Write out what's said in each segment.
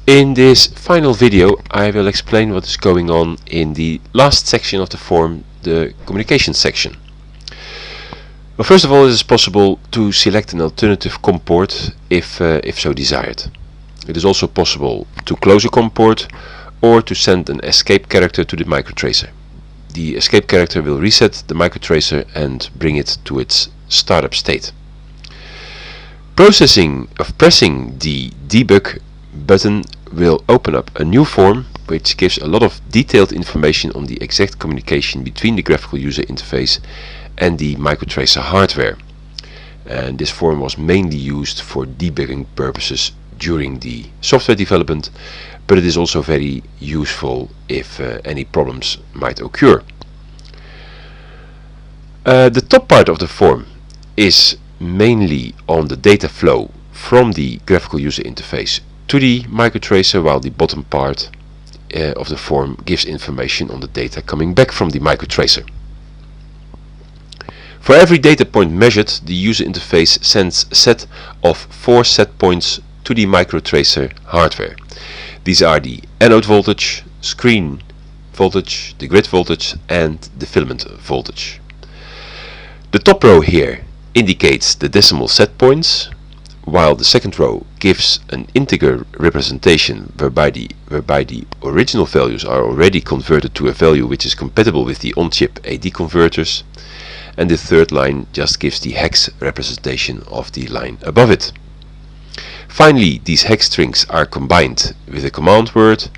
In this final video I will explain what is going on in the last section of the form, the communication section. Well, first of all, it is possible to select an alternative COM port if so desired. It is also possible to close a COM port or to send an escape character to the microtracer. The escape character will reset the microtracer and bring it to its startup state. Pressing the debug button will open up a new form which gives a lot of detailed information on the exact communication between the graphical user interface and the microtracer hardware. And this form was mainly used for debugging purposes during the software development, but it is also very useful if any problems might occur. The top part of the form is mainly on the data flow from the graphical user interface to the microtracer, while the bottom part of the form gives information on the data coming back from the microtracer. For every data point measured, the user interface sends a set of 4 set points to the microtracer hardware. These are the anode voltage, screen voltage, the grid voltage and the filament voltage. The top row here indicates the decimal set points, while the second row gives an integer representation whereby the original values are already converted to a value which is compatible with the on-chip AD converters, and the third line just gives the hex representation of the line above it. Finally, these hex strings are combined with a command word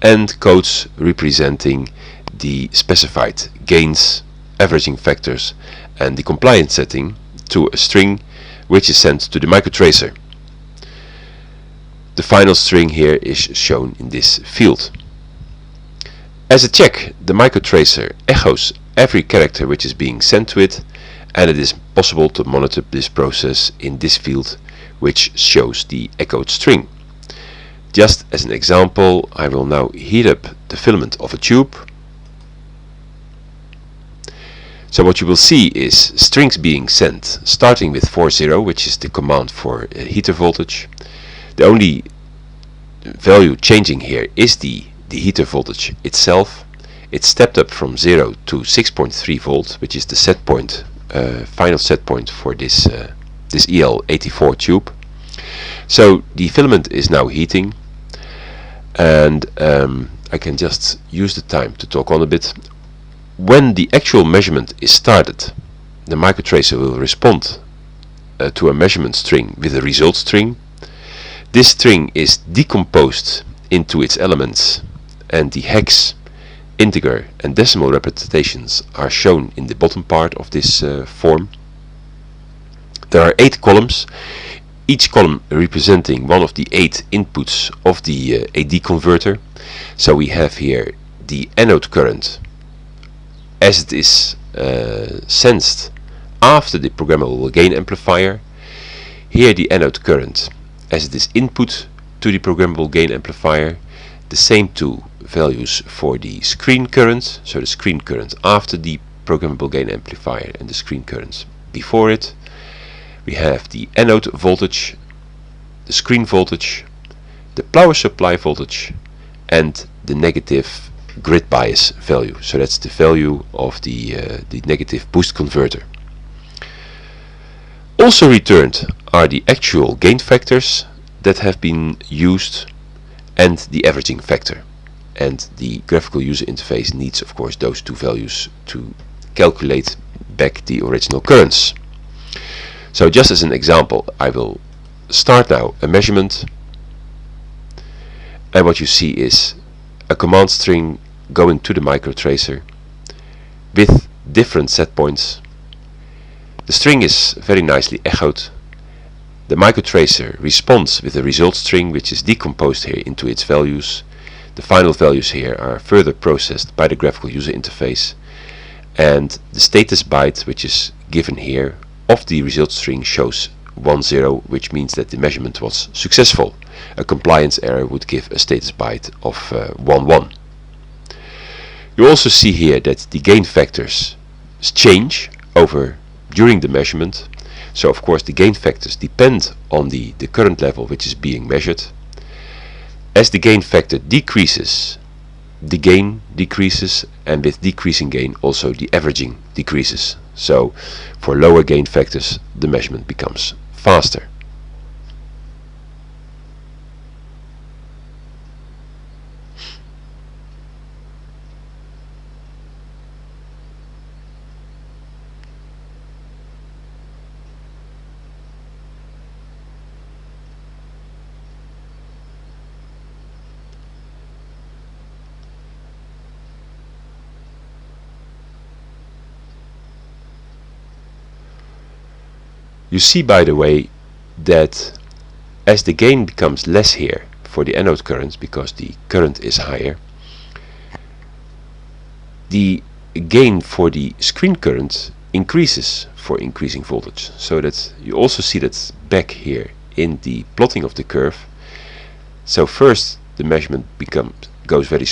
and codes representing the specified gains, averaging factors and the compliance setting to a string which is sent to the microtracer. The final string here is shown in this field. As a check, the microtracer echoes every character which is being sent to it, and it is possible to monitor this process in this field which shows the echoed string. Just as an example, I will now heat up the filament of a tube. So what you will see is strings being sent, starting with 40, which is the command for heater voltage. The only value changing here is the heater voltage itself. It's stepped up from 0 to 6.3 volt, which is the set point, final set point for this EL84 tube. So the filament is now heating, and I can just use the time to talk on a bit. When the actual measurement is started, the microtracer will respond to a measurement string with a result string. This string is decomposed into its elements, and the hex, integer and decimal representations are shown in the bottom part of this form. There are 8 columns, each column representing one of the 8 inputs of the AD converter. So we have here the anode current as it is sensed after the programmable gain amplifier. Here the anode current as it is input to the programmable gain amplifier. The same two values for the screen current, so the screen current after the programmable gain amplifier and the screen current before it. We have the anode voltage, the screen voltage, the power supply voltage and the negative grid bias value, so that's the value of the negative boost converter. Also returned are the actual gain factors that have been used and the averaging factor, and the graphical user interface needs of course those two values to calculate back the original currents. So just as an example, I will start now a measurement, and what you see is a command string going to the microtracer with different set points. The string is very nicely echoed. The microtracer responds with a result string which is decomposed here into its values. The final values here are further processed by the graphical user interface, and the status byte which is given here of the result string shows 10, which means that the measurement was successful. A compliance error would give a status byte of 11. You also see here that the gain factors change during the measurement. So of course the gain factors depend on the current level which is being measured. As the gain factor decreases, the gain decreases, and with decreasing gain also the averaging decreases. So for lower gain factors the measurement becomes faster. You see, by the way, that as the gain becomes less here for the anode current, because the current is higher, the gain for the screen current increases for increasing voltage. So that you also see that back here in the plotting of the curve. So first the measurement goes very